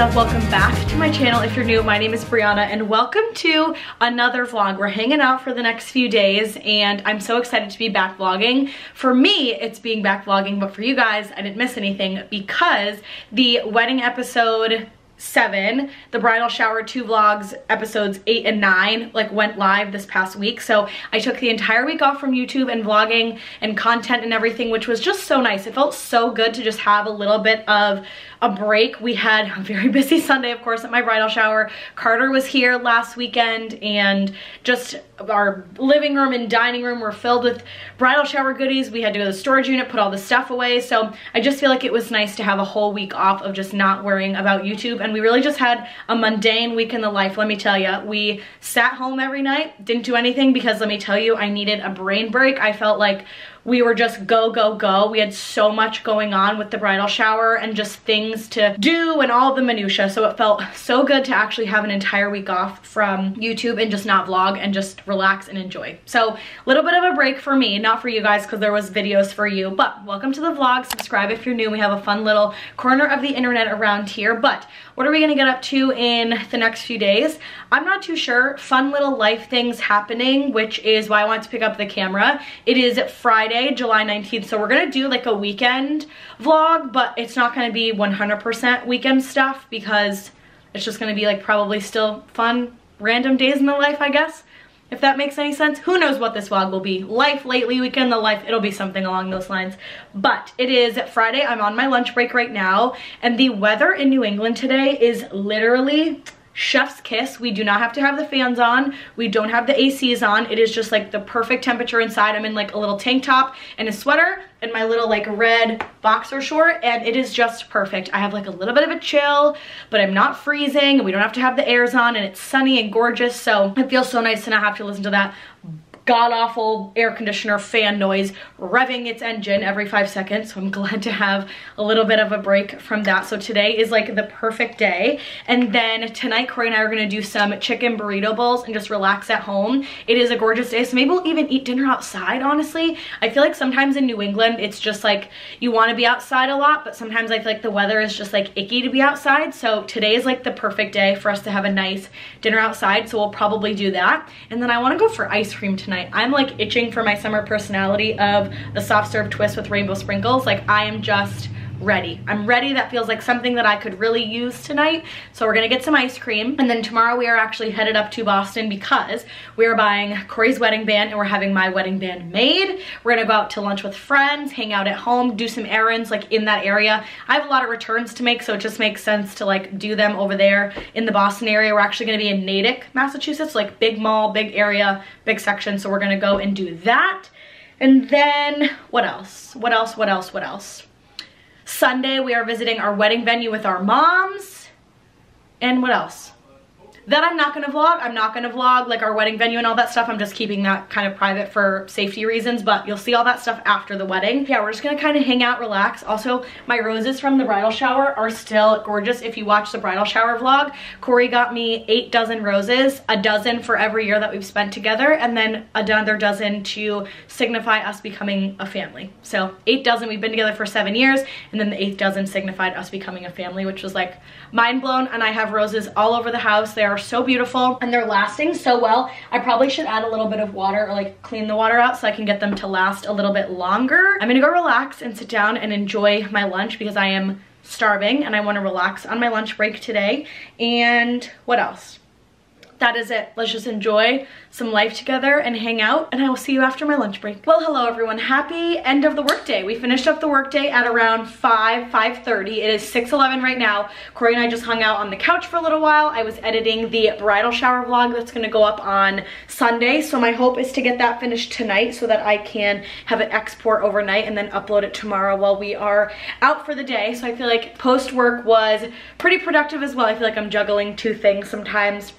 up? Welcome back to my channel. If you're new, my name is Brianna and welcome to another vlog. We're hanging out for the next few days and I'm so excited to be back vlogging. For me, it's being back vlogging, but for you guys, I didn't miss anything because the wedding episode 7, the bridal shower 2 vlogs episodes 8 and 9 like went live this past week. So I took the entire week off from YouTube and vlogging and content and everything, which was just so nice. It felt so good to just have a little bit of a break. We had a very busy Sunday, of course, at my bridal shower. Carter was here last weekend and just our living room and dining room were filled with bridal shower goodies. We had to go to the storage unit, put all the stuff away. So I just feel like it was nice to have a whole week off of just not worrying about YouTube. And we really just had a mundane week in the life, let me tell you. We sat home every night, didn't do anything because let me tell you, I needed a brain break. I felt like we were just go, go, go. We had so much going on with the bridal shower and just things to do and all the minutia. So it felt so good to actually have an entire week off from YouTube and just not vlog and just relax and enjoy. So a little bit of a break for me, not for you guys because there was videos for you, but welcome to the vlog. Subscribe if you're new. We have a fun little corner of the internet around here. But what are we gonna get up to in the next few days? I'm not too sure. Fun little life things happening, which is why I wanted to pick up the camera. It is Friday, July 19th, so we're gonna do like a weekend vlog, but it's not gonna be 100% weekend stuff because it's just gonna be like probably still fun, random days in the life, I guess, if that makes any sense. Who knows what this vlog will be. Life lately, weekend in the life, it'll be something along those lines. But it is Friday, I'm on my lunch break right now, and the weather in New England today is literally chef's kiss. We do not have to have the fans on. We don't have the ACs on. It is just like the perfect temperature inside. I'm in like a little tank top and a sweater and my little like red boxer short, and it is just perfect. I have like a little bit of a chill, but I'm not freezing and we don't have to have the airs on and it's sunny and gorgeous. So it feels so nice to not have to listen to that god-awful air conditioner fan noise revving its engine every 5 seconds. So I'm glad to have a little bit of a break from that. So today is like the perfect day. And then tonight, Cory and I are gonna do some chicken burrito bowls and just relax at home. It is a gorgeous day, so maybe we'll even eat dinner outside, honestly. I feel like sometimes in New England, it's just like you wanna be outside a lot, but sometimes I feel like the weather is just like icky to be outside. So today is like the perfect day for us to have a nice dinner outside. So we'll probably do that. And then I wanna go for ice cream tonight. I'm like itching for my summer personality of the soft serve twist with rainbow sprinkles. Like I am just ready. I'm ready. That feels like something that I could really use tonight. So we're gonna get some ice cream. And then tomorrow we are actually headed up to Boston because we are buying Cory's wedding band and we're having my wedding band made. We're gonna go out to lunch with friends, hang out at home, do some errands like in that area. I have a lot of returns to make, so it just makes sense to like do them over there in the Boston area. We're actually gonna be in Natick, Massachusetts, like big mall, big area, big section. So we're gonna go and do that. And then what else? What else? Sunday, we are visiting our wedding venue with our moms. And what else? That I'm not gonna vlog. I'm not gonna vlog like our wedding venue and all that stuff. I'm just keeping that kind of private for safety reasons, but you'll see all that stuff after the wedding. Yeah, we're just gonna kind of hang out, relax. Also, my roses from the bridal shower are still gorgeous. If you watch the bridal shower vlog, Cory got me 8 dozen roses, a dozen for every year that we've spent together, and then another dozen to signify us becoming a family. So 8 dozen, we've been together for 7 years, and then the 8th dozen signified us becoming a family, which was like mind blown. And I have roses all over the house. They are so beautiful and they're lasting so well. I probably should add a little bit of water or like clean the water out so I can get them to last a little bit longer. I'm gonna go relax and sit down and enjoy my lunch because I am starving and I want to relax on my lunch break today. And what else? That is it. Let's just enjoy some life together and hang out, and I will see you after my lunch break. Well, hello everyone. Happy end of the workday. We finished up the workday at around 5:30. It is 6:11 right now. Cory and I just hung out on the couch for a little while. I was editing the bridal shower vlog that's gonna go up on Sunday, so my hope is to get that finished tonight so that I can have it export overnight and then upload it tomorrow while we are out for the day. So I feel like post-work was pretty productive as well. I feel like I'm juggling 2 things sometimes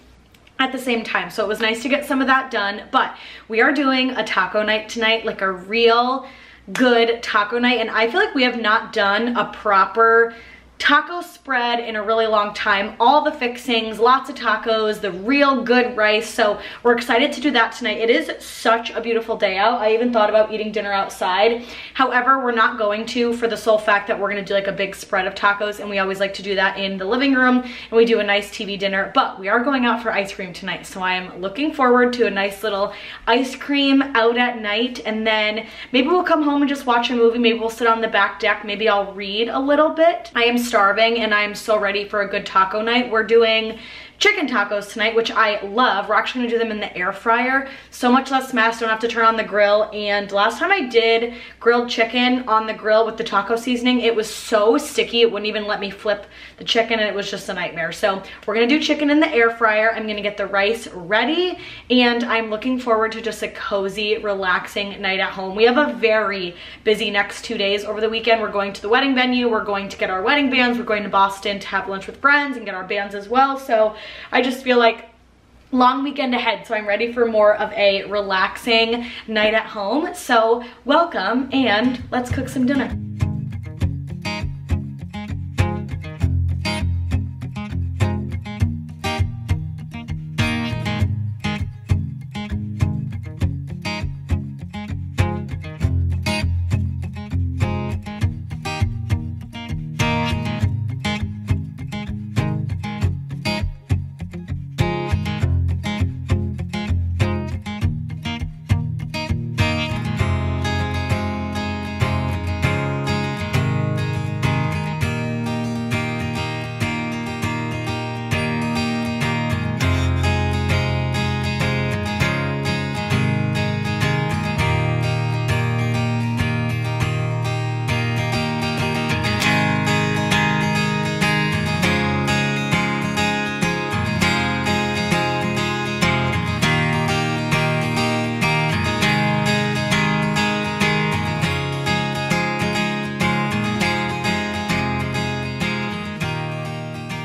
at the same time, so it was nice to get some of that done. But we are doing a taco night tonight, like a real good taco night, and I feel like we have not done a proper taco spread in a really long time. All the fixings, lots of tacos, the real good rice. So we're excited to do that tonight. It is such a beautiful day out. I even thought about eating dinner outside. However, we're not going to, for the sole fact that we're gonna do like a big spread of tacos, and we always like to do that in the living room, and we do a nice TV dinner. But we are going out for ice cream tonight, so I am looking forward to a nice little ice cream out at night, and then maybe we'll come home and just watch a movie. Maybe we'll sit on the back deck. Maybe I'll read a little bit. I am starving and I'm so ready for a good taco night. We're doing chicken tacos tonight, which I love. We're actually gonna do them in the air fryer. So much less mess, don't have to turn on the grill. And last time I did grilled chicken on the grill with the taco seasoning, it was so sticky, it wouldn't even let me flip the chicken, and it was just a nightmare. So we're gonna do chicken in the air fryer. I'm gonna get the rice ready, and I'm looking forward to just a cozy, relaxing night at home. We have a very busy next 2 days over the weekend. We're going to the wedding venue, we're going to get our wedding bands, we're going to Boston to have lunch with friends and get our bands as well. So I just feel like long weekend ahead, so I'm ready for more of a relaxing night at home. So welcome, and let's cook some dinner.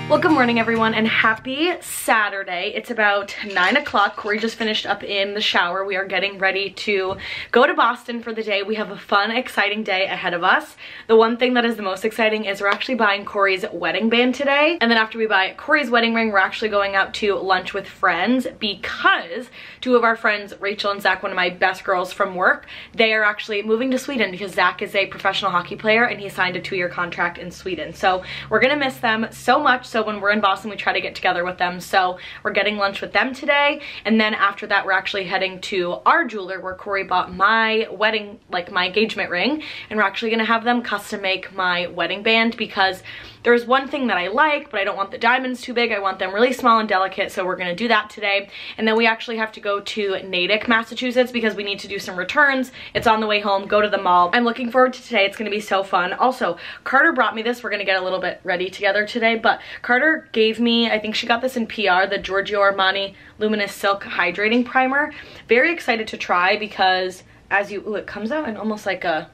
Well, good morning everyone, and happy Saturday. It's about 9 o'clock. Cory just finished up in the shower. We are getting ready to go to Boston for the day. We have a fun, exciting day ahead of us. The one thing that is the most exciting is we're actually buying Cory's wedding band today. And then after we buy Cory's wedding ring, we're actually going out to lunch with friends, because two of our friends, Rachel and Zach, one of my best girls from work, they are actually moving to Sweden because Zach is a professional hockey player and he signed a 2-year contract in Sweden. So we're gonna miss them so much. So when we're in Boston, we try to get together with them. So we're getting lunch with them today. And then after that, we're actually heading to our jeweler where Cory bought my wedding, like my engagement ring. And we're actually gonna have them custom make my wedding band, because there's one thing that I like, but I don't want the diamonds too big. I want them really small and delicate. So we're gonna do that today. And then we actually have to go to Natick, Massachusetts, because we need to do some returns. It's on the way home, go to the mall. I'm looking forward to today. It's gonna be so fun. Also, Carter brought me this. We're gonna get a little bit ready together today, but Carter gave me, I think she got this in PR, the Giorgio Armani Luminous Silk Hydrating Primer. Very excited to try, because as you, ooh, it comes out in almost like a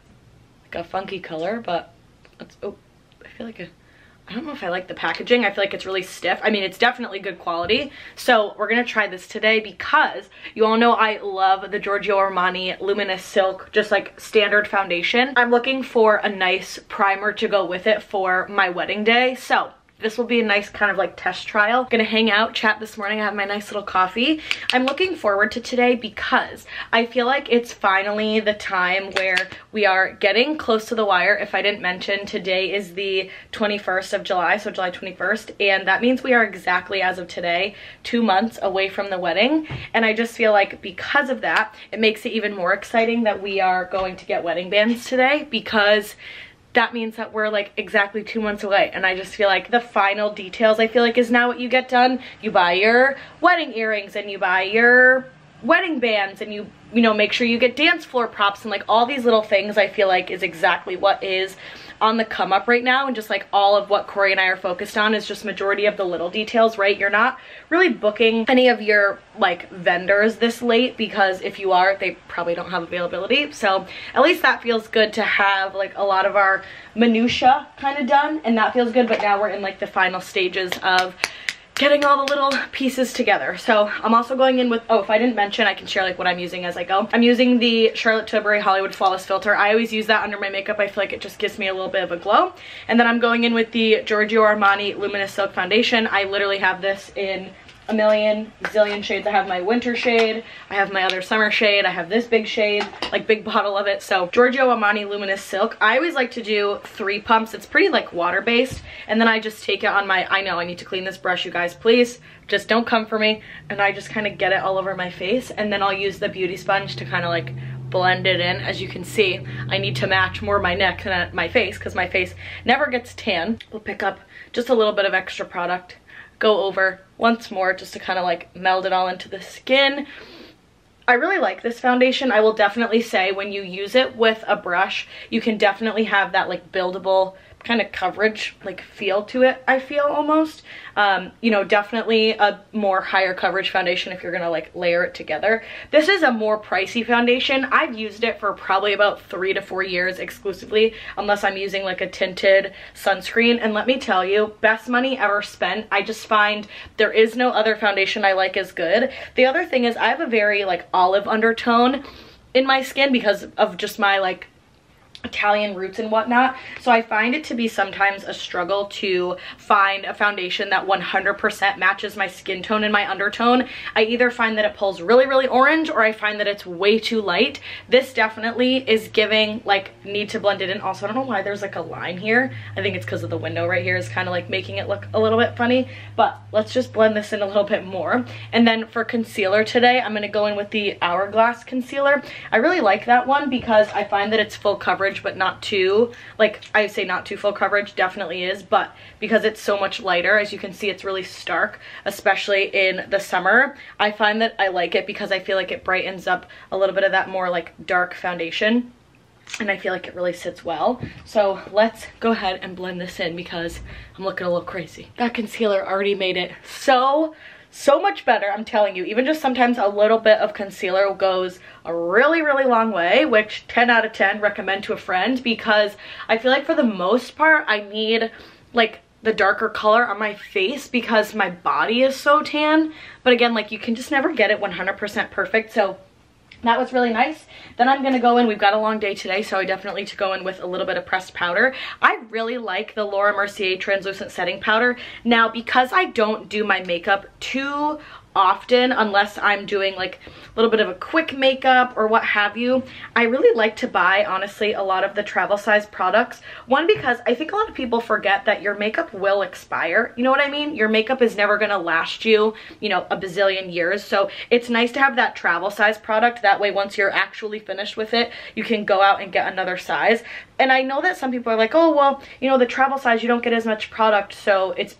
funky color, but it's, oh, I feel like I don't know if I like the packaging. I feel like it's really stiff. I mean, it's definitely good quality. So we're gonna try this today, because you all know I love the Giorgio Armani Luminous Silk, just like standard foundation. I'm looking for a nice primer to go with it for my wedding day. So this will be a nice kind of like test trial. Gonna hang out, chat this morning. I have my nice little coffee. I'm looking forward to today because I feel like it's finally the time where we are getting close to the wire. If I didn't mention, today is the 21st of July, so July 21st, and that means we are exactly, as of today, 2 months away from the wedding. And I just feel like because of that, it makes it even more exciting that we are going to get wedding bands today, because that means that we're like exactly 2 months away. And I just feel like the final details, I feel like, is now what you get done. You buy your wedding earrings and you buy your wedding bands, and you know, make sure you get dance floor props, and like all these little things I feel like is exactly what is on the come up right now. And just like all of what Cory and I are focused on is just majority of the little details, right? You're not really booking any of your like vendors this late, because if you are, they probably don't have availability. So at least that feels good to have like a lot of our minutia kind of done, and that feels good. But now we're in like the final stages of getting all the little pieces together. So I'm also going in with, oh, if I didn't mention, I can share like what I'm using as I go. I'm using the Charlotte Tilbury Hollywood Flawless Filter. I always use that under my makeup. I feel like it just gives me a little bit of a glow. And then I'm going in with the Giorgio Armani Luminous Silk Foundation. I literally have this in a million zillion shades. I have my winter shade, I have my other summer shade, I have this big shade, like big bottle of it. So Giorgio Armani Luminous Silk. I always like to do 3 pumps. It's pretty like water based, and then I just take it on my, I know I need to clean this brush, you guys, please just don't come for me, and I just kind of get it all over my face, and then I'll use the beauty sponge to kind of like blend it in. As you can see, I need to match more my neck than my face because my face never gets tan. We'll pick up just a little bit of extra product, go over once more just to kind of like meld it all into the skin. I really like this foundation. I will definitely say when you use it with a brush, you can definitely have that like buildable kind of coverage like feel to it, I feel almost. You know, definitely a more higher coverage foundation if you're gonna like layer it together. This is a more pricey foundation. I've used it for probably about 3 to 4 years exclusively, unless I'm using like a tinted sunscreen, and let me tell you, best money ever spent. I just find there is no other foundation I like as good. The other thing is I have a very like olive undertone in my skin because of just my like Italian roots and whatnot, so I find it to be sometimes a struggle to find a foundation that 100% matches my skin tone and my undertone. I either find that it pulls really orange, or I find that it's way too light. This definitely is giving like need to blend it in. Also, I don't know why there's like a line here. I think it's because of the window right here is kind of like making it look a little bit funny, but let's just blend this in a little bit more. And then for concealer today, I'm going to go in with the Hourglass concealer. I really like that one because I find that it's full coverage, but not too, like I say not too full coverage, definitely is, but because it's so much lighter, as you can see, it's really stark, especially in the summer. I find that I like it because I feel like it brightens up a little bit of that more like dark foundation, and I feel like it really sits well. So let's go ahead and blend this in because I'm looking a little crazy. That concealer already made it so much better, I'm telling you. Even just sometimes a little bit of concealer goes a really long way, which 10 out of 10 recommend to a friend, because I feel like for the most part I need like the darker color on my face because my body is so tan. But again, like you can just never get it 100% perfect, so that was really nice. Then I'm gonna go in, we've got a long day today, so I definitely need to go in with a little bit of pressed powder. I really like the Laura Mercier translucent setting powder. Now, because I don't do my makeup too often unless I'm doing like a little bit of a quick makeup or what have you, I really like to buy, honestly, a lot of the travel size products. One, because I think a lot of people forget that your makeup will expire. You know what I mean? Your makeup is never gonna last you, you know, a bazillion years. So it's nice to have that travel size product. That way, once you're actually finished with it, you can go out and get another size. And I know that some people are like, oh, well, you know, the travel size, you don't get as much product, so it's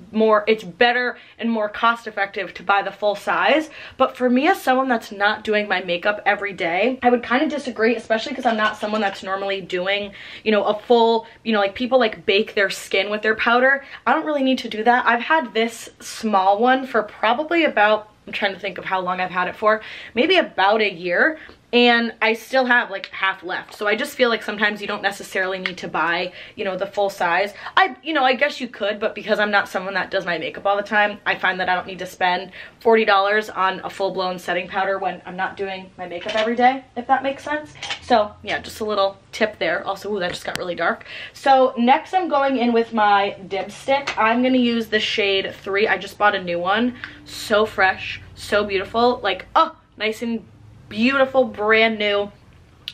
better and more cost effective to buy the full size. But for me, as someone that's not doing my makeup every day, I would kind of disagree, especially because I'm not someone that's normally doing, you know, a full, you know, like people like bake their skin with their powder. I don't really need to do that. I've had this small one for probably about, I'm trying to think of how long I've had it for, maybe about a year. And I still have like half left. So I just feel like sometimes you don't necessarily need to buy, you know, the full size. I guess you could, but because I'm not someone that does my makeup all the time, I find that I don't need to spend $40 on a full-blown setting powder when I'm not doing my makeup every day, if that makes sense. So yeah, just a little tip there. Also, ooh, that just got really dark. So next I'm going in with my dipstick. I'm gonna use the shade 3. I just bought a new one. So fresh, so beautiful. Like, oh, nice and beautiful, brand new.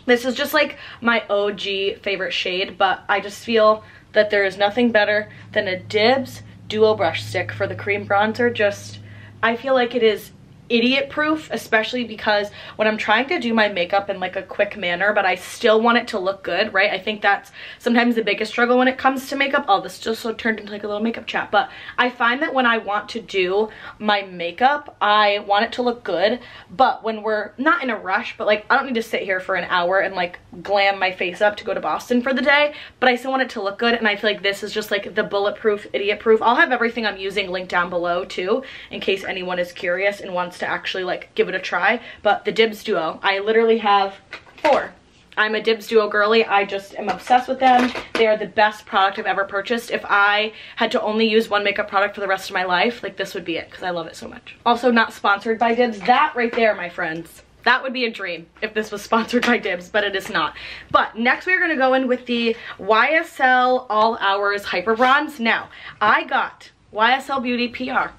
This is just like my OG favorite shade, but I just feel that there is nothing better than a Dibs duo brush stick for the cream bronzer. Just, I feel like it is idiot proof, especially because when I'm trying to do my makeup in like a quick manner, but I still want it to look good, right? I think that's sometimes the biggest struggle when it comes to makeup. Oh, this just so turned into like a little makeup chat. But I find that when I want to do my makeup, I want it to look good. But when we're not in a rush, but like I don't need to sit here for an hour and like glam my face up to go to Boston for the day, but I still want it to look good. And I feel like this is just like the bulletproof, idiot proof. I'll have everything I'm using linked down below too, in case anyone is curious and wants to actually like give it a try. But the Dibs duo, I literally have 4. I'm a Dibs Duo girly. I just am obsessed with them. They are the best product I've ever purchased. If I had to only use one makeup product for the rest of my life, like this would be it because I love it so much. Also not sponsored by Dibs. That right there, my friends. That would be a dream if this was sponsored by Dibs, but it is not. But next we're going to go in with the YSL All Hours Hyper Bronze. Now, I got YSL Beauty PR.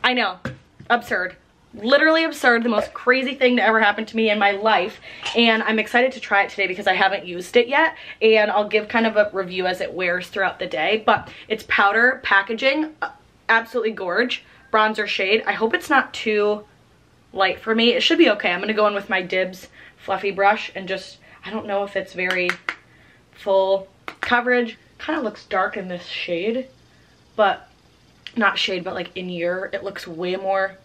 I know, absurd. Literally absurd, the most crazy thing to ever happen to me in my life, and I'm excited to try it today because I haven't used it yet, and I'll give kind of a review as it wears throughout the day. But it's powder packaging, absolutely gorge, bronzer shade. I hope it's not too light for me. It should be okay. I'm gonna go in with my Dibs fluffy brush and just, I don't know if it's very full coverage. Kind of looks dark in this shade, but not shade, but like in here it looks way more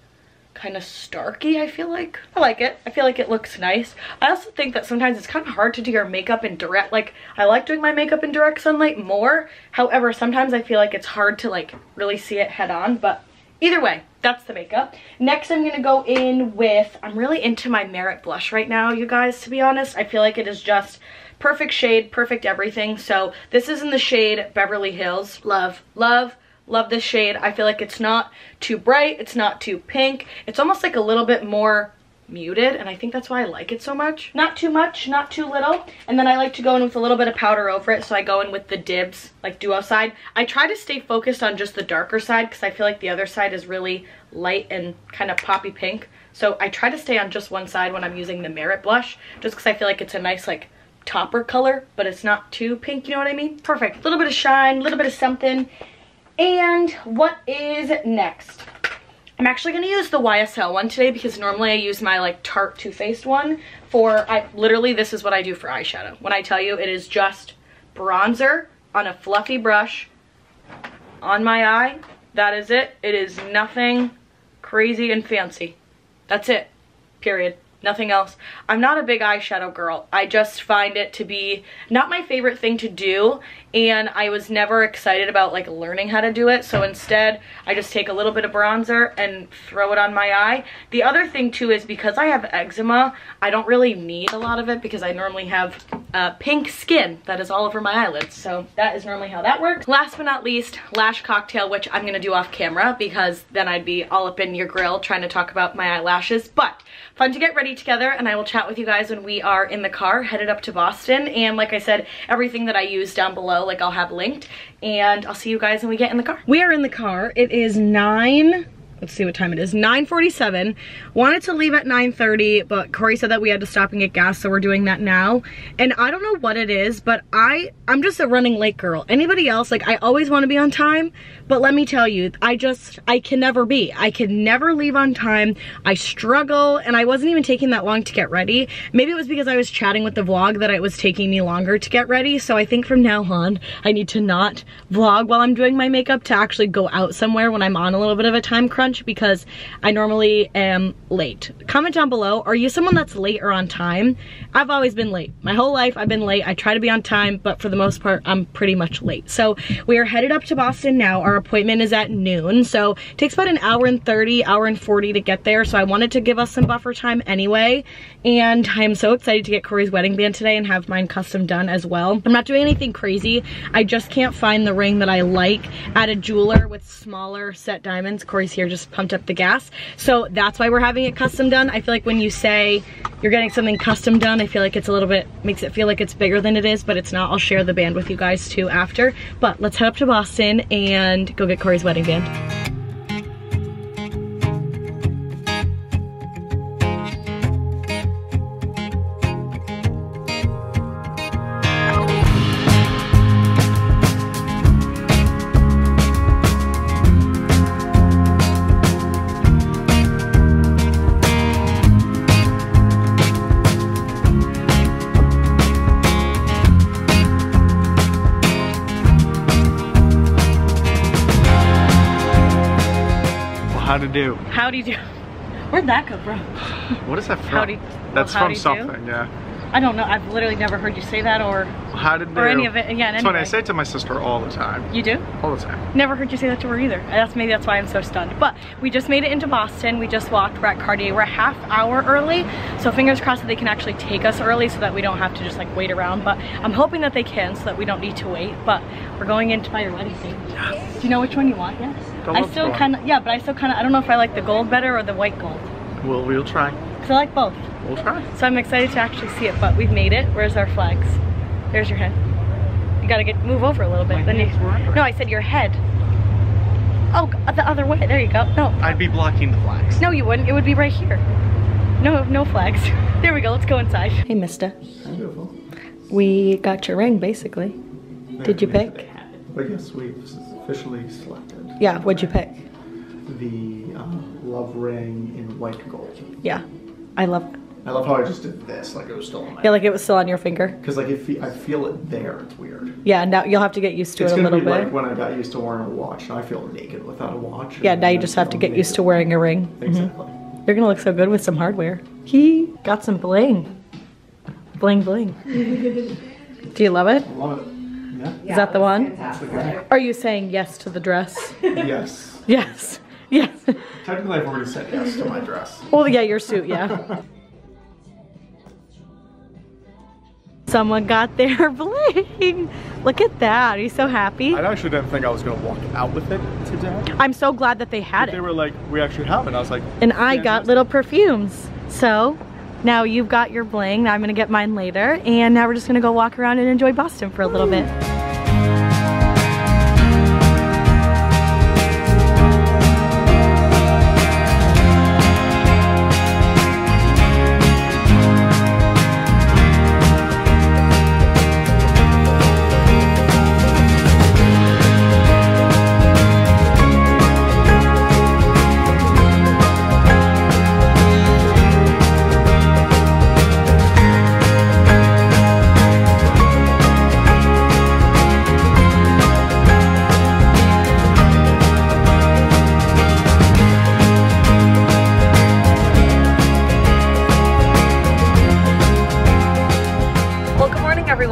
kind of starky, I feel like. I like it. I feel like it looks nice. I also think that sometimes it's kind of hard to do your makeup in direct, like I like doing my makeup in direct sunlight more. However, sometimes I feel like it's hard to like really see it head on, but either way, that's the makeup. Next, I'm gonna go in with, I'm really into my Merit blush right now, you guys, to be honest. I feel like it is just perfect shade, perfect everything. So this is in the shade Beverly Hills. Love, love, love this shade. I feel like it's not too bright, it's not too pink. It's almost like a little bit more muted, and I think that's why I like it so much. Not too much, not too little. And then I like to go in with a little bit of powder over it, so I go in with the Dibs like duo side. I try to stay focused on just the darker side because I feel like the other side is really light and kind of poppy pink. So I try to stay on just one side when I'm using the Merit blush, just because I feel like it's a nice like topper color, but it's not too pink, you know what I mean? Perfect. A little bit of shine, a little bit of something. And what is next? I'm actually going to use the YSL one today because normally I use my like Tarte Too Faced one for, literally this is what I do for eyeshadow. When I tell you it is just bronzer on a fluffy brush on my eye, that is it. It is nothing crazy and fancy. That's it, period. Nothing else. I'm not a big eyeshadow girl. I just find it to be not my favorite thing to do, and I was never excited about like learning how to do it. So instead, I just take a little bit of bronzer and throw it on my eye. The other thing too is because I have eczema, I don't really need a lot of it because I normally have pink skin that is all over my eyelids. So that is normally how that works. Last but not least, lash cocktail, which I'm gonna do off camera because then I'd be all up in your grill trying to talk about my eyelashes. But fun to get ready together, and I will chat with you guys when we are in the car headed up to Boston. And like I said, everything that I use down below, like I'll have linked, and I'll see you guys when we get in the car. We are in the car. It is let's see what time it is, 9:47. Wanted to leave at 9:30, but Cory said that we had to stop and get gas, so we're doing that now. And I don't know what it is, but I'm just a running late girl. Anybody else, like I always want to be on time, but let me tell you, I can never be. I can never leave on time. I struggle, and I wasn't even taking that long to get ready. Maybe it was because I was chatting with the vlog that it was taking me longer to get ready, so I think from now on, I need to not vlog while I'm doing my makeup to actually go out somewhere when I'm on a little bit of a time crunch, because I normally am late. Comment down below, are you someone that's late or on time? I've always been late. My whole life I've been late. I try to be on time, but for the most part I'm pretty much late. So we are headed up to Boston now. Our appointment is at noon, so it takes about an hour and 30, hour and 40 to get there, so I wanted to give us some buffer time anyway. And I am so excited to get Cory's wedding band today and have mine custom done as well. I'm not doing anything crazy. I just can't find the ring that I like at a jeweler with smaller set diamonds. Cory's here just pumped up the gas, so that's why we're having it custom done. I feel like when you say you're getting something custom done, I feel like it's a little bit, makes it feel like it's bigger than it is, but it's not. I'll share the band with you guys too after. But let's head up to Boston and go get Cory's wedding band. How'd do? Howdy do. Where'd that come from? What is that from? Howdy. That's well, from something, yeah. I don't know. I've literally never heard you say that or any of it. Again, it's funny. I say it to my sister all the time. You do? All the time. Never heard you say that to her either. Maybe that's why I'm so stunned. But we just made it into Boston. We just walked. We're at Cartier. We're a half hour early. So fingers crossed that they can actually take us early so that we don't have to just like wait around. But I'm hoping that they can so that we don't need to wait. But we're going in to buy your wedding ring. Yes. Do you know which one you want? Yes. I still kind of, yeah, but I still kind of, I don't know if I like the gold better or the white gold. We'll try. Because I like both. We'll try. So I'm excited to actually see it, but we've made it. Where's our flags? There's your head. You gotta move over a little bit. No, I said your head. Oh, the other way. There you go. No. I'd be blocking the flags. No, you wouldn't. It would be right here. No flags. There we go. Let's go inside. Hey, mister. Beautiful. We got your ring, basically. Did you pick? But yes, we've officially selected. Yeah, what'd you pick? The love ring in white gold. Yeah, I love it. I love how I just did this, like it was still on my. Yeah, like it was still on your finger. Because like if I feel it there, it's weird. Yeah, now you'll have to get used to it a little bit. It's gonna be like when I got used to wearing a watch. Now I feel naked without a watch. Yeah, now you just have to get used to wearing a ring. Exactly. You're gonna look so good with some hardware. He got some bling. Bling bling. Do you love it? I love it. Yeah. Is that the one? Fantastic. Are you saying yes to the dress? Yes. Yes. Yes. Technically, I've already said yes to my dress. Well, yeah, your suit, yeah. Someone got their bling. Look at that. Are you so happy? I actually didn't think I was going to walk out with it today. I'm so glad that they had They it. were like, we actually have it. And I was like, And I got little perfumes. So now you've got your bling. Now I'm going to get mine later. And now we're just going to go walk around and enjoy Boston for a little bit.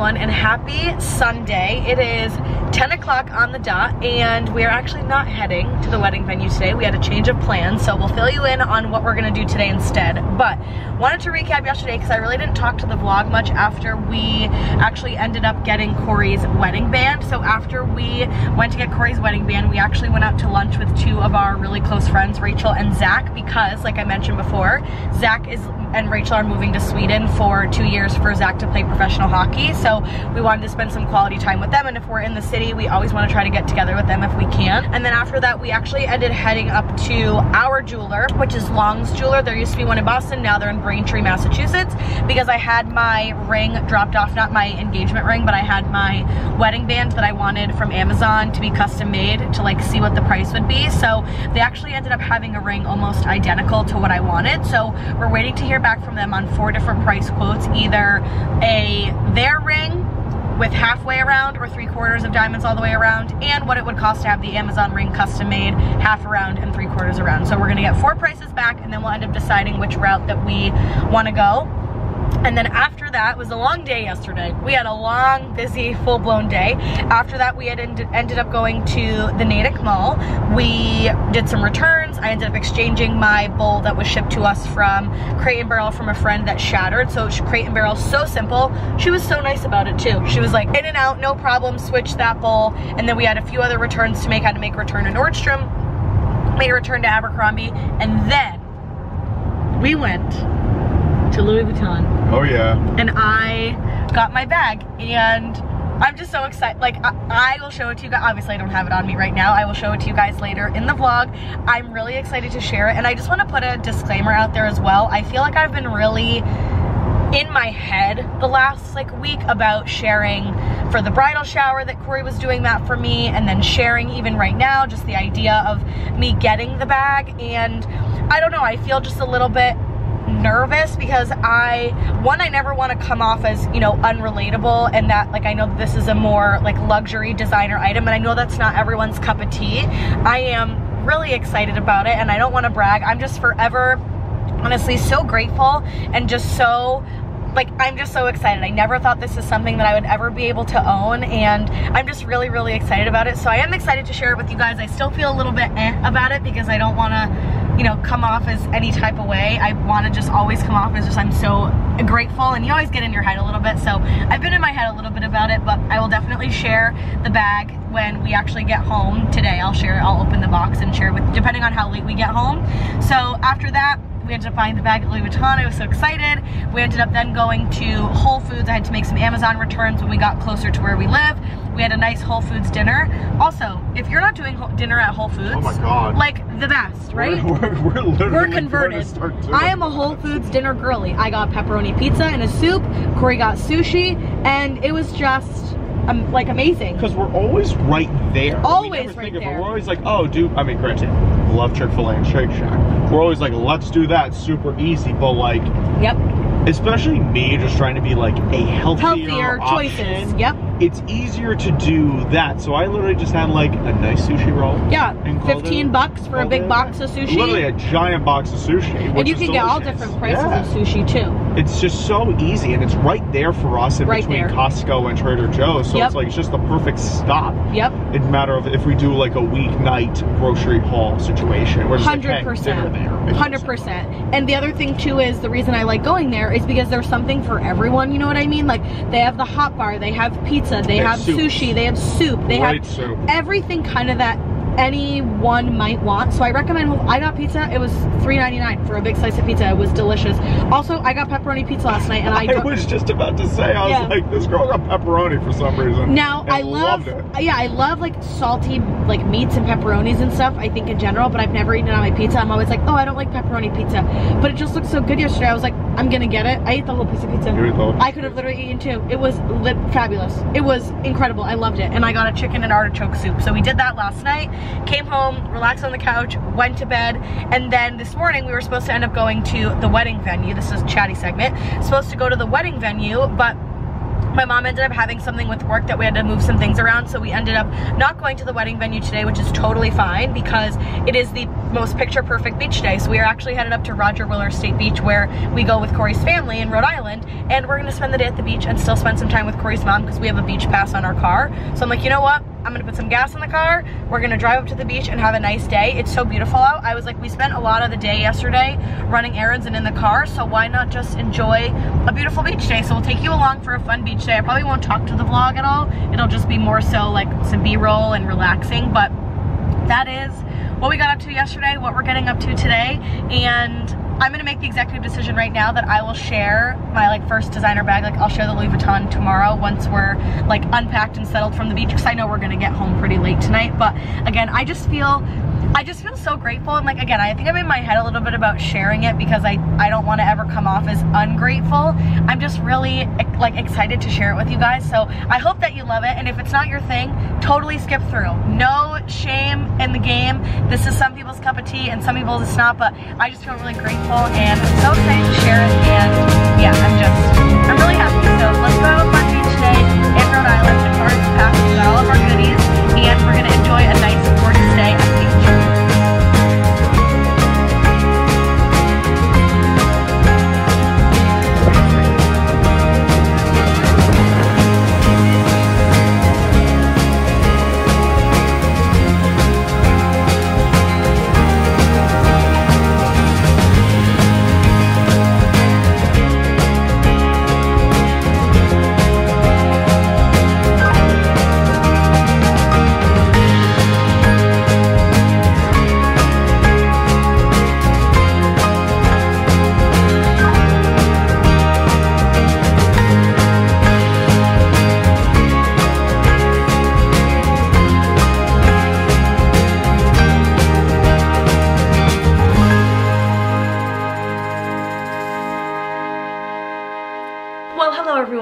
And happy Sunday. It is 10 o'clock on the dot and we're actually not heading to the wedding venue today. We had a change of plans, so we'll fill you in on what we're gonna do today instead. But wanted to recap yesterday because I really didn't talk to the vlog much after we actually ended up getting Cory's wedding band. So after we went to get Cory's wedding band, we actually went out to lunch with two of our really close friends, Rachel and Zach, because like I mentioned before, Zach and Rachel are moving to Sweden for 2 years for Zach to play professional hockey. So we wanted to spend some quality time with them, and if we're in the city, we always want to try to get together with them if we can. And then after that, we actually ended heading up to our jeweler, which is Long's Jeweler. There used to be one in Boston, now they're in Braintree, Massachusetts, because I had my ring dropped off, not my engagement ring, but I had my wedding band that I wanted from Amazon to be custom made to like see what the price would be. So they actually ended up having a ring almost identical to what I wanted. So we're waiting to hear back from them on 4 different price quotes, either their ring with halfway around or 3/4 of diamonds all the way around, and what it would cost to have the Amazon ring custom made, half around and 3/4 around. So we're gonna get 4 prices back, and then we'll end up deciding which route that we wanna go. And then after that, it was a long day yesterday. We had a long, busy, full-blown day. After that, we had ended up going to the Natick Mall. We did some returns. I ended up exchanging my bowl that was shipped to us from Crate & Barrel from a friend that shattered. So Crate & Barrel, so simple. She was so nice about it too. She was like, in and out, no problem, switch that bowl. And then we had a few other returns to make. I had to make a return to Nordstrom, made a return to Abercrombie, and then we went to Louis Vuitton. oh yeah. And I got my bag, and I'm just so excited. Like, I will show it to you guys. Obviously I don't have it on me right now. I will show it to you guys later in the vlog. I'm really excited to share it, and I just want to put a disclaimer out there as well. I feel like I've been really in my head the last like week about sharing for the bridal shower that Cory was doing that for me, and then sharing even right now just the idea of me getting the bag. And I don't know, I feel just a little bit nervous because I never want to come off as, you know, unrelatable, and that like I know that this is a more like luxury designer item, and I know that's not everyone's cup of tea. I am really excited about it, and I don't want to brag. I'm just forever honestly so grateful and just so like, I'm just so excited. I never thought this is something that I would ever be able to own, and I'm just really, really excited about it. So I am excited to share it with you guys. I still feel a little bit about it because I don't want to, you know, come off as any type of way. I want to just always come off as just I'm so grateful, and you always get in your head a little bit. So I've been in my head a little bit about it, but I will definitely share the bag when we actually get home today. I'll open the box and share with, depending on how late we get home. So after that, we ended up buying the bag at Louis Vuitton. I was so excited. We ended up then going to Whole Foods. I had to make some Amazon returns when we got closer to where we live. We had a nice Whole Foods dinner. Also, if you're not doing dinner at Whole Foods, oh my God, like the best, right? We're literally converted. I am a Whole Foods dinner girly. I got pepperoni pizza and a soup. Cory got sushi, and it was just like amazing. Because we're always right there. Always right there. We're always like, oh, dude, I mean, granted, love Chick-fil-A and Shake Shack. We're always like, let's do that, super easy, but like, yep. Especially me just trying to be like a healthier choices. Option, yep. It's easier to do that. So I literally just had like a nice sushi roll. Yeah, 15 bucks for a big box of sushi. Literally a giant box of sushi. And you can get all different prices of sushi too. It's just so easy, and it's right there for us in between Costco and Trader Joe's. So it's like, it's just the perfect stop. Yep. In matter of if we do like a weeknight grocery haul situation. We're just 100%. Like, hey, dinner there. 100%. And the other thing too is the reason I like going there is because there's something for everyone, you know what I mean? Like, they have the hot bar, they have pizza, they have sushi, they have soup, they have soup. Everything kind of that anyone might want. So I recommend, I got pizza, it was $3.99 for a big slice of pizza. It was delicious. Also, I got pepperoni pizza last night, and I was just about to say, I was like, this girl got pepperoni for some reason. Now, I loved it. Yeah, I love like salty like meats and pepperonis and stuff, I think in general, but I've never eaten it on my pizza. I'm always like, oh, I don't like pepperoni pizza. But it just looked so good yesterday. I was like, I'm gonna get it. I ate the whole piece of pizza. I could have literally eaten two. It was fabulous. It was incredible. I loved it. And I got a chicken and artichoke soup. So we did that last night. Came home, relaxed on the couch, went to bed, and then this morning we were supposed to end up going to the wedding venue. This is a chatty segment. Supposed to go to the wedding venue, but my mom ended up having something with work that we had to move some things around, so we ended up not going to the wedding venue today, which is totally fine because it is the most picture-perfect beach day. So we are actually headed up to Roger Willer State Beach, where we go with Cory's family in Rhode Island, and we're gonna spend the day at the beach and still spend some time with Cory's mom because we have a beach pass on our car. So I'm like, you know what? I'm gonna put some gas in the car. We're gonna drive up to the beach and have a nice day. It's so beautiful out. I was like, we spent a lot of the day yesterday running errands and in the car, so why not just enjoy a beautiful beach day? So we'll take you along for a fun beach day. I probably won't talk to the vlog at all. It'll just be more so like some B-roll and relaxing, but that is what we got up to yesterday, what we're getting up to today, and I'm gonna make the executive decision right now that I will share my like first designer bag. Like, I'll share the Louis Vuitton tomorrow once we're like unpacked and settled from the beach, because I know we're gonna get home pretty late tonight. But again, I just feel so grateful, and like, again, I think I'm in my head a little bit about sharing it because I don't want to ever come off as ungrateful. I'm just really like excited to share it with you guys. So I hope that you love it, and if it's not your thing, totally skip through. No shame in the game. This is some people's cup of tea and some people's it's not, but I just feel really grateful and I'm so excited to share it. And yeah, I'm really happy. So let's go have a fun beach day in Rhode Island. The car is packed with all of our goodies, and we're gonna enjoy a nice gorgeous day at the beach.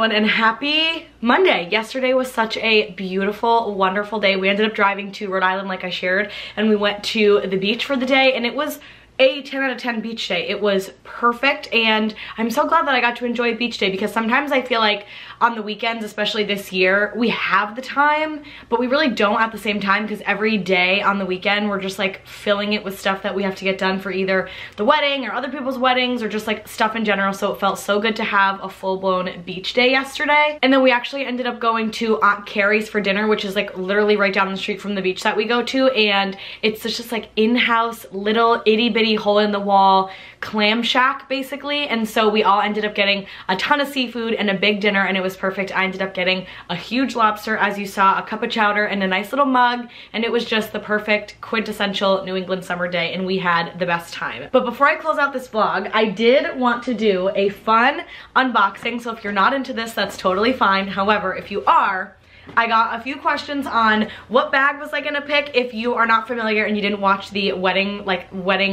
And happy Monday. Yesterday was such a beautiful, wonderful day. We ended up driving to Rhode Island like I shared, and we went to the beach for the day, and it was a 10 out of 10 beach day. It was perfect, and I'm so glad that I got to enjoy beach day, because sometimes I feel like on the weekends, especially this year, we have the time, but we really don't at the same time, because every day on the weekend we're just like filling it with stuff that we have to get done for either the wedding or other people's weddings or just like stuff in general. So it felt so good to have a full-blown beach day yesterday. And then we actually ended up going to Aunt Carrie's for dinner, which is like literally right down the street from the beach that we go to, and it's just like in-house little itty-bitty hole-in-the-wall clam shack basically. And so we all ended up getting a ton of seafood and a big dinner, and it was perfect. I ended up getting a huge lobster, as you saw, a cup of chowder, and a nice little mug, and it was just the perfect quintessential New England summer day, and we had the best time. But before I close out this vlog, I did want to do a fun unboxing. So if you're not into this, that's totally fine. However, if you are, I got a few questions on what bag was I gonna pick. If you are not familiar and you didn't watch the wedding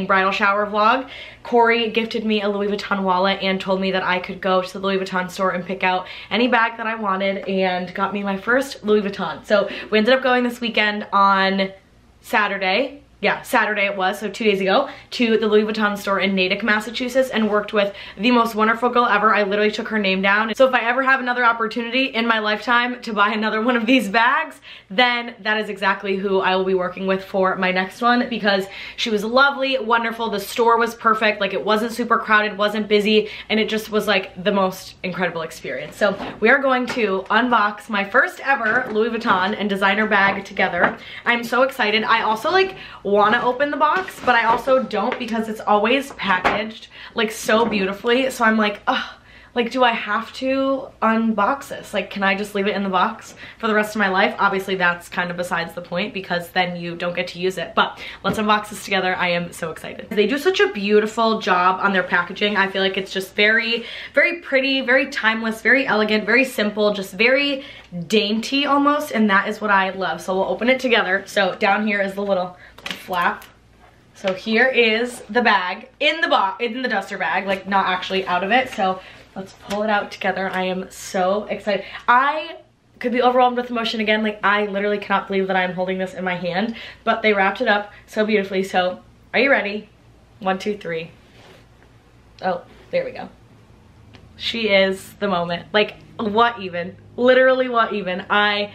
bridal shower vlog, Cory gifted me a Louis Vuitton wallet and told me that I could go to the Louis Vuitton store and pick out any bag that I wanted, and got me my first Louis Vuitton. So we ended up going this weekend on Saturday. Yeah, Saturday it was, so 2 days ago, to the Louis Vuitton store in Natick, Massachusetts, and worked with the most wonderful girl ever. I literally took her name down. So if I ever have another opportunity in my lifetime to buy another one of these bags, then that is exactly who I will be working with for my next one, because she was lovely, wonderful. The store was perfect. Like, it wasn't super crowded, wasn't busy, and it just was like the most incredible experience. So we are going to unbox my first ever Louis Vuitton and designer bag together. I'm so excited. I also like want to open the box, but I also don't, because it's always packaged like so beautifully. So I'm like, ugh, like, do I have to unbox this? Like, can I just leave it in the box for the rest of my life? Obviously that's kind of besides the point, because then you don't get to use it. But let's unbox this together. I am so excited. They do such a beautiful job on their packaging. I feel like it's just very, very pretty, very timeless, very elegant, very simple, just very dainty almost, and that is what I love. So we'll open it together. So down here is the little flap. So here is the bag in the duster bag, like not actually out of it. So let's pull it out together. I am so excited. I could be overwhelmed with emotion again. Like, I literally cannot believe that I'm holding this in my hand, but they wrapped it up so beautifully. So are you ready? 1, 2, 3. Oh, there we go. She is the moment. Like, what even? Literally, what even? I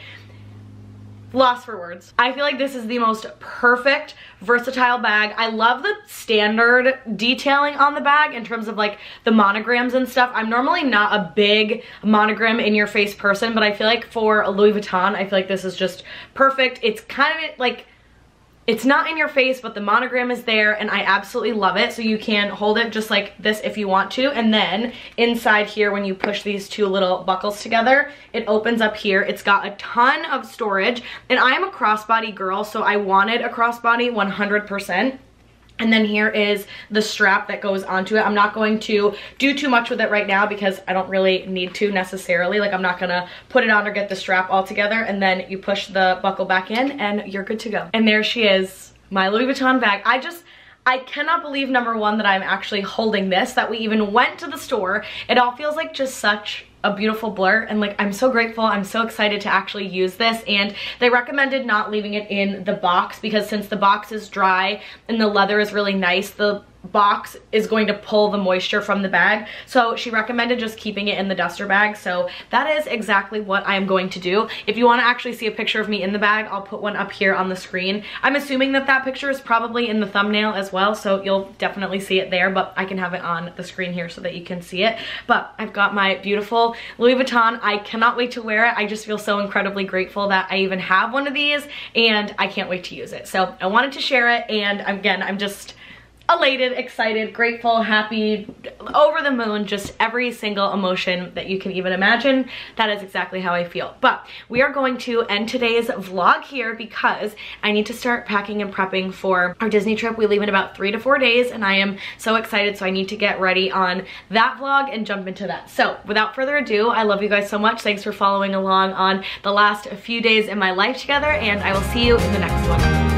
lost for words. I feel like this is the most perfect, versatile bag. I love the standard detailing on the bag in terms of like the monograms and stuff. I'm normally not a big monogram in your face person, but I feel like for a Louis Vuitton, I feel like this is just perfect. It's kind of like, it's not in your face, but the monogram is there, and I absolutely love it. So you can hold it just like this if you want to, and then inside here, when you push these two little buckles together, it opens up here. It's got a ton of storage, and I am a crossbody girl, so I wanted a crossbody 100%. And then here is the strap that goes onto it. I'm not going to do too much with it right now, because I don't really need to necessarily. Like, I'm not gonna put it on or get the strap all together, and then you push the buckle back in and you're good to go. And there she is, my Louis Vuitton bag. I cannot believe, number one, that I'm actually holding this, that we even went to the store. It all feels like just such a beautiful blur, and like, I'm so grateful. I'm so excited to actually use this. And they recommended not leaving it in the box, because since the box is dry and the leather is really nice, the box is going to pull the moisture from the bag. So she recommended just keeping it in the duster bag. So that is exactly what I am going to do. If you want to actually see a picture of me in the bag, I'll put one up here on the screen. I'm assuming that that picture is probably in the thumbnail as well, so you'll definitely see it there, but I can have it on the screen here so that you can see it. But I've got my beautiful Louis Vuitton. I cannot wait to wear it. I just feel so incredibly grateful that I even have one of these, and I can't wait to use it. So I wanted to share it, and again, I'm just elated, excited, grateful, happy, over the moon, just every single emotion that you can even imagine. That is exactly how I feel. But we are going to end today's vlog here, because I need to start packing and prepping for our Disney trip. We leave in about 3 to 4 days, and I am so excited, so I need to get ready on that vlog and jump into that. So without further ado, I love you guys so much. Thanks for following along on the last few days in my life together, and I will see you in the next one.